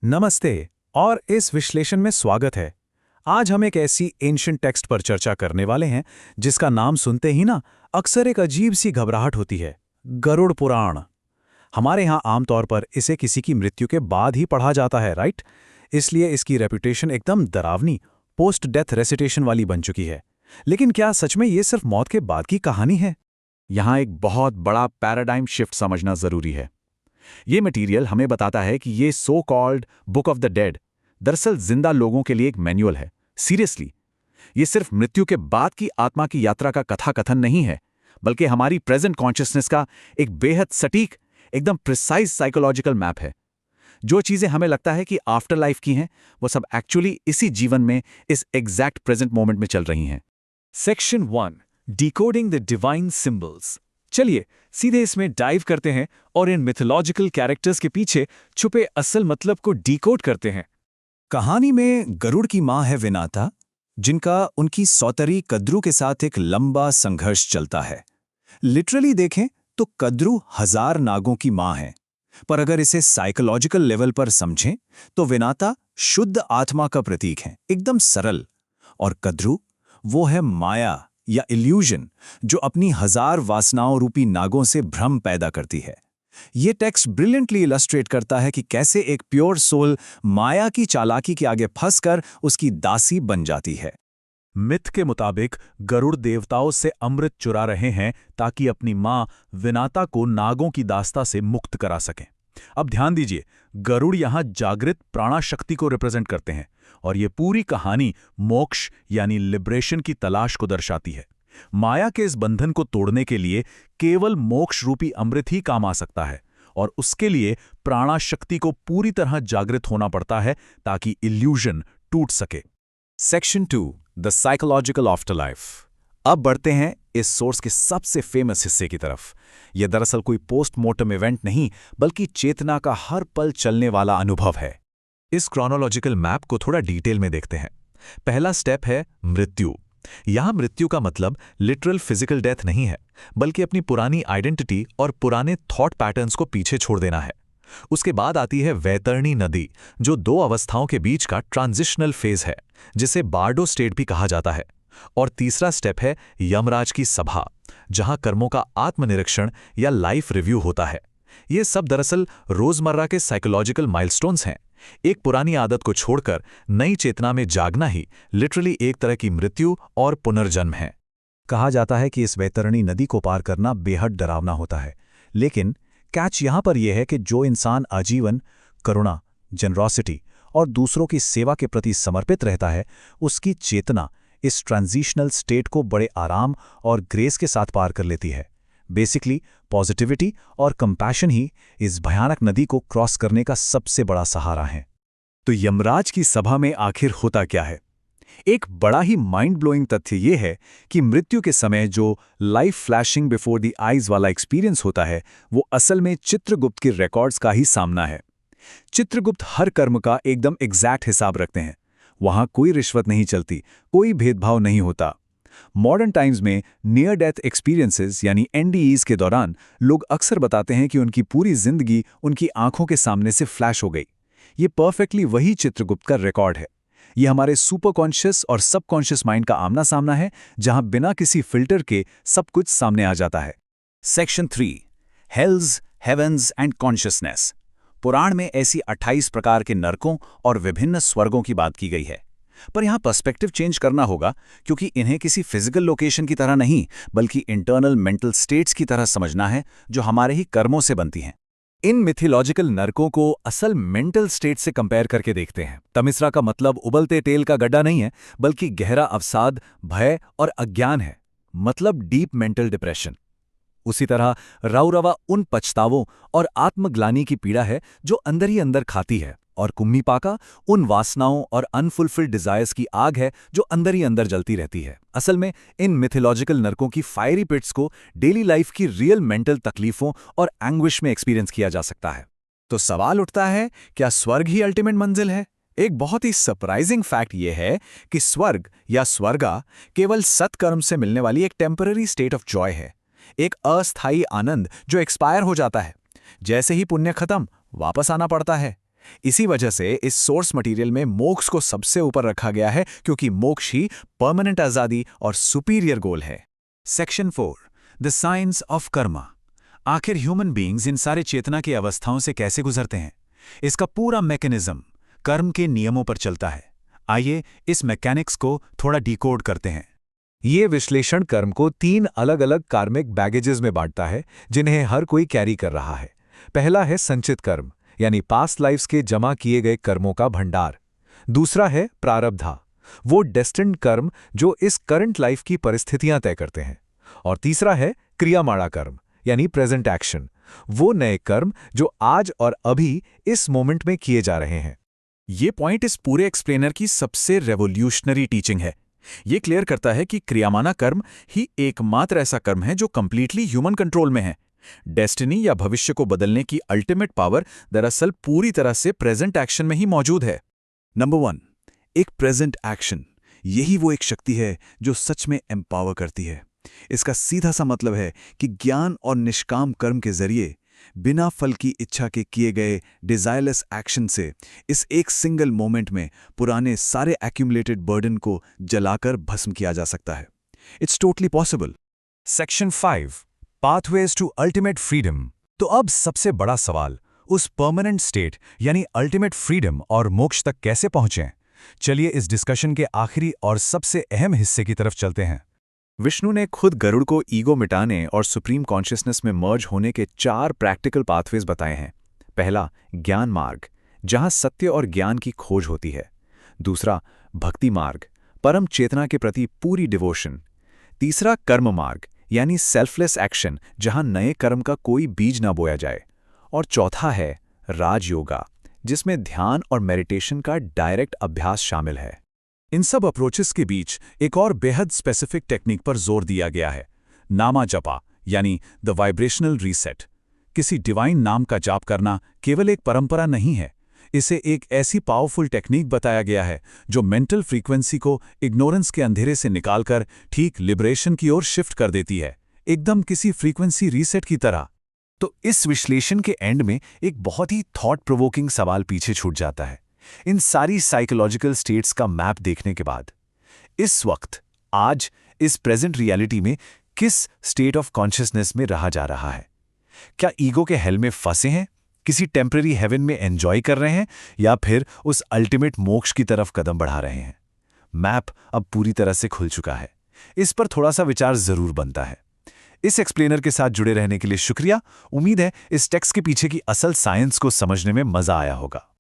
नमस्ते और इस विश्लेषण में स्वागत है। आज हम एक ऐसी एंशिएंट टेक्स्ट पर चर्चा करने वाले हैं जिसका नाम सुनते ही ना अक्सर एक अजीब सी घबराहट होती है, गरुड़ पुराण। हमारे यहाँ आमतौर पर इसे किसी की मृत्यु के बाद ही पढ़ा जाता है, राइट? इसलिए इसकी रेपुटेशन एकदम डरावनी, पोस्ट डेथ रेसिटेशन वाली बन चुकी है। लेकिन क्या सच में ये सिर्फ मौत के बाद की कहानी है? यहाँ एक बहुत बड़ा पैराडाइम शिफ्ट समझना जरूरी है। ये मटेरियल हमें बताता है कि ये so called book of the dead दरअसल जिंदा लोगों के लिए एक मैनुअल है। सीरियसली, ये सिर्फ मृत्यु के बाद की आत्मा की यात्रा का कथा कथन नहीं है, बल्कि हमारी प्रेजेंट कॉन्शियसनेस का एक बेहद सटीक, एकदम प्रिसाइज साइकोलॉजिकल मैप है। जो चीजें हमें लगता है कि आफ्टर लाइफ की हैं, वो सब एक्चुअली इसी जीवन में, इस एग्जैक्ट प्रेजेंट मोमेंट में चल रही हैं। Section 1, decoding the divine symbols. चलिए सीधे इसमें डाइव करते हैं और इन मिथोलॉजिकल कैरेक्टर्स के पीछे छुपे असल मतलब को डिकोड करते हैं। कहानी में गरुड़ की मां है विनाता, जिनका उनकी सौतरी कद्रू के साथ एक लंबा संघर्ष चलता है। लिटरली देखें तो कद्रू 1000 नागों की मां है, पर अगर इसे साइकोलॉजिकल लेवल पर समझें तो विनाता शुद्ध आत्मा का प्रतीक है, एकदम सरल। और कद्रू वो है माया या इल्यूजन, जो अपनी 1000 वासनाओं रूपी नागों से भ्रम पैदा करती है। ये टेक्स्ट ब्रिलियंटली इलस्ट्रेट करता है कि कैसे एक प्योर सोल माया की चालाकी के आगे फंसकर उसकी दासी बन जाती है। मिथ के मुताबिक गरुड़ देवताओं से अमृत चुरा रहे हैं ताकि अपनी मां विनाता को नागों की दास्ता से मुक्त करा सकें। अब ध्यान दीजिए, गरुड़ यहां जागृत प्राणा शक्ति को रिप्रेजेंट करते हैं और ये पूरी कहानी मोक्ष यानी लिबरेशन की तलाश को दर्शाती है। माया के इस बंधन को तोड़ने के लिए केवल मोक्ष रूपी अमृत ही काम आ सकता है, और उसके लिए प्राणा शक्ति को पूरी तरह जागृत होना पड़ता है ताकि इल्यूजन टूट सके। Section 2, the psychological आफ्टरलाइफ। अब बढ़ते हैं इस सोर्स के सबसे फेमस हिस्से की तरफ। यह दरअसल कोई पोस्टमार्टम इवेंट नहीं, बल्कि चेतना का हर पल चलने वाला अनुभव है। इस क्रोनोलॉजिकल मैप को थोड़ा डिटेल में देखते हैं। पहला स्टेप है मृत्यु। यहां मृत्यु का मतलब लिटरल फिजिकल डेथ नहीं है, बल्कि अपनी पुरानी आइडेंटिटी और पुराने थॉट पैटर्न्स को पीछे छोड़ देना है। उसके बाद आती है वैतरणी नदी, जो 2 अवस्थाओं के बीच का ट्रांजिशनल फेज है, जिसे बार्डो स्टेट भी कहा जाता है। और तीसरा स्टेप है यमराज की सभा, जहां कर्मों का आत्मनिरीक्षण या लाइफ रिव्यू होता है। ये सब दरअसल रोजमर्रा के साइकोलॉजिकल माइलस्टोन्स हैं। एक पुरानी आदत को छोड़कर नई चेतना में जागना ही लिटरली एक तरह की मृत्यु और पुनर्जन्म है। कहा जाता है कि इस वैतरणी नदी को पार करना बेहद डरावना होता है, लेकिन कैच यहां पर यह है कि जो इंसान आजीवन करुणा, जनरॉसिटी और दूसरों की सेवा के प्रति समर्पित रहता है, उसकी चेतना इस ट्रांजिशनल स्टेट को बड़े आराम और ग्रेस के साथ पार कर लेती है। बेसिकली पॉजिटिविटी और कंपैशन ही इस भयानक नदी को क्रॉस करने का सबसे बड़ा सहारा है। तो यमराज की सभा में आखिर होता क्या है? एक बड़ा ही माइंड ब्लोइंग तथ्य यह है कि मृत्यु के समय जो life flashing before the eyes वाला एक्सपीरियंस होता है, वो असल में चित्रगुप्त के रिकॉर्ड्स का ही सामना है। चित्रगुप्त हर कर्म का एकदम एग्जैक्ट हिसाब रखते हैं। वहां कोई रिश्वत नहीं चलती, कोई भेदभाव नहीं होता। मॉडर्न टाइम्स में नियर डेथ एक्सपीरियंसेस यानी एनडीईज के दौरान लोग अक्सर बताते हैं कि उनकी पूरी जिंदगी उनकी आंखों के सामने से फ्लैश हो गई। ये परफेक्टली वही चित्रगुप्त का रिकॉर्ड है। ये हमारे सुपर कॉन्शियस और सबकॉन्शियस माइंड का आमना सामना है, जहां बिना किसी फिल्टर के सब कुछ सामने आ जाता है। Section 3, hells, heavens and consciousness. Purana में ऐसी 28 प्रकार के नरकों और विभिन्न स्वर्गों की बात की गई है, पर यहां पर्सपेक्टिव चेंज करना होगा, क्योंकि इन्हें किसी फिजिकल लोकेशन की तरह नहीं, बल्कि इंटरनल मेंटल स्टेट्स की तरह समझना है, जो हमारे ही कर्मों से बनती हैं। इन मिथिलॉजिकल नरकों को असल मेंटल स्टेट से कंपेयर करके देखते हैं। तमिस्रा का मतलब उबलते तेल का गड्ढा नहीं है, बल्कि गहरा अवसाद, भय और अज्ञान है, मतलब डीप मेंटल डिप्रेशन। उसी तरह रौरवा उन पछतावों और आत्मग्लानि की पीड़ा है जो अंदर ही अंदर खाती है, और कुम्मीपाका उन वासनाओं और अनफुलफिल्ड डिजायर्स की आग है जो अंदर ही अंदर जलती रहती है। असल में इन मिथोलॉजिकल नरकों की फायरी पिट्स को डेली लाइफ की रियल मेंटल तकलीफों और एंग्विश में एक्सपीरियंस किया जा सकता है। तो सवाल उठता है, क्या स्वर्ग ही अल्टीमेट मंजिल है? एक बहुत ही सरप्राइजिंग फैक्ट यह है कि स्वर्ग या स्वर्गा केवल सत्कर्म से मिलने वाली एक टेम्पररी स्टेट ऑफ जॉय है, एक अस्थायी आनंद जो एक्सपायर हो जाता है। जैसे ही पुण्य खत्म, वापस आना पड़ता है। इसी वजह से इस सोर्स मटेरियल में मोक्ष को सबसे ऊपर रखा गया है, क्योंकि मोक्ष ही परमानेंट आजादी और सुपीरियर गोल है। Section 4, the science of Karma. आखिर ह्यूमन बीइंग्स इन सारे चेतना की अवस्थाओं से कैसे गुजरते हैं? इसका पूरा मैकेनिज्म कर्म के नियमों पर चलता है। आइए इस मैकेनिक्स को थोड़ा डिकोड करते हैं। ये विश्लेषण कर्म को 3 अलग-अलग कार्मिक बैगेजेस में बांटता है, जिन्हें हर कोई कैरी कर रहा है। पहला है संचित कर्म, यानी पास्ट लाइफ्स के जमा किए गए कर्मों का भंडार। दूसरा है प्रारब्धा, वो डेस्टिन्ड कर्म जो इस करंट लाइफ की परिस्थितियां तय करते हैं। और तीसरा है क्रियामाणा कर्म, यानी प्रेजेंट एक्शन, वो नए कर्म जो आज और अभी इस मोमेंट में किए जा रहे हैं। ये पॉइंट इस पूरे एक्सप्लेनर की सबसे रेवोल्यूशनरी टीचिंग है। ये क्लियर करता है कि क्रियामाना कर्म ही एकमात्र ऐसा कर्म है जो कंप्लीटली ह्यूमन कंट्रोल में है। डेस्टिनी या भविष्य को बदलने की अल्टीमेट पावर दरअसल पूरी तरह से प्रेजेंट एक्शन में ही मौजूद है। नंबर 1, एक प्रेजेंट एक्शन। यही वो एक शक्ति है जो सच में एम्पावर करती है। इसका सीधा सा मतलब है कि ज्ञान और निष्काम कर्म के जरिए बिना फल की इच्छा के किए गए डिजायरलेस एक्शन से इस एक सिंगल मोमेंट में पुराने सारे एक्यूमुलेटेड बर्डन को जलाकर भस्म किया जा सकता है। It's totally possible. Section 5, pathways to ultimate freedom. तो अब सबसे बड़ा सवाल, उस परमानेंट स्टेट यानी अल्टीमेट फ्रीडम और मोक्ष तक कैसे पहुंचें? चलिए इस डिस्कशन के आखिरी और सबसे अहम हिस्से की तरफ चलते हैं। विष्णु ने खुद गरुड़ को ईगो मिटाने और सुप्रीम कॉन्शियसनेस में मर्ज होने के 4 प्रैक्टिकल पाथवेज बताए हैं। पहला, ज्ञान मार्ग, जहां सत्य और ज्ञान की खोज होती है। दूसरा, भक्ति मार्ग, परम चेतना के प्रति पूरी डिवोशन। तीसरा, कर्म मार्ग, यानी सेल्फलेस एक्शन, जहां नए कर्म का कोई बीज ना बोया जाए। और चौथा है राजयोगा, जिसमें ध्यान और मेडिटेशन का डायरेक्ट अभ्यास शामिल है। इन सब अप्रोचेस के बीच एक और बेहद स्पेसिफिक टेक्निक पर जोर दिया गया है, नामा जपा, यानी द वाइब्रेशनल रीसेट। किसी डिवाइन नाम का जाप करना केवल एक परंपरा नहीं है, इसे एक ऐसी पावरफुल टेक्निक बताया गया है जो मेंटल फ्रीक्वेंसी को इग्नोरेंस के अंधेरे से निकालकर ठीक लिबरेशन की ओर शिफ्ट कर देती है, एकदम किसी फ्रीक्वेंसी रीसेट की तरह। तो इस विश्लेषण के एंड में एक बहुत ही थॉट प्रोवोकिंग सवाल पीछे छूट जाता है। इन सारी साइकोलॉजिकल स्टेट्स का मैप देखने के बाद इस वक्त, आज, इस प्रेजेंट रियलिटी में किस स्टेट ऑफ कॉन्शियसनेस में रहा जा रहा है? क्या ईगो के हेल में फंसे हैं, किसी टेम्पररी हेवन में एंजॉय कर रहे हैं, या फिर उस अल्टीमेट मोक्ष की तरफ कदम बढ़ा रहे हैं? मैप अब पूरी तरह से खुल चुका है। इस पर थोड़ा सा विचार जरूर बनता है। इस एक्सप्लेनर के साथ जुड़े रहने के लिए शुक्रिया। उम्मीद है इस टेक्स्ट के पीछे की असल साइंस को समझने में मजा आया होगा।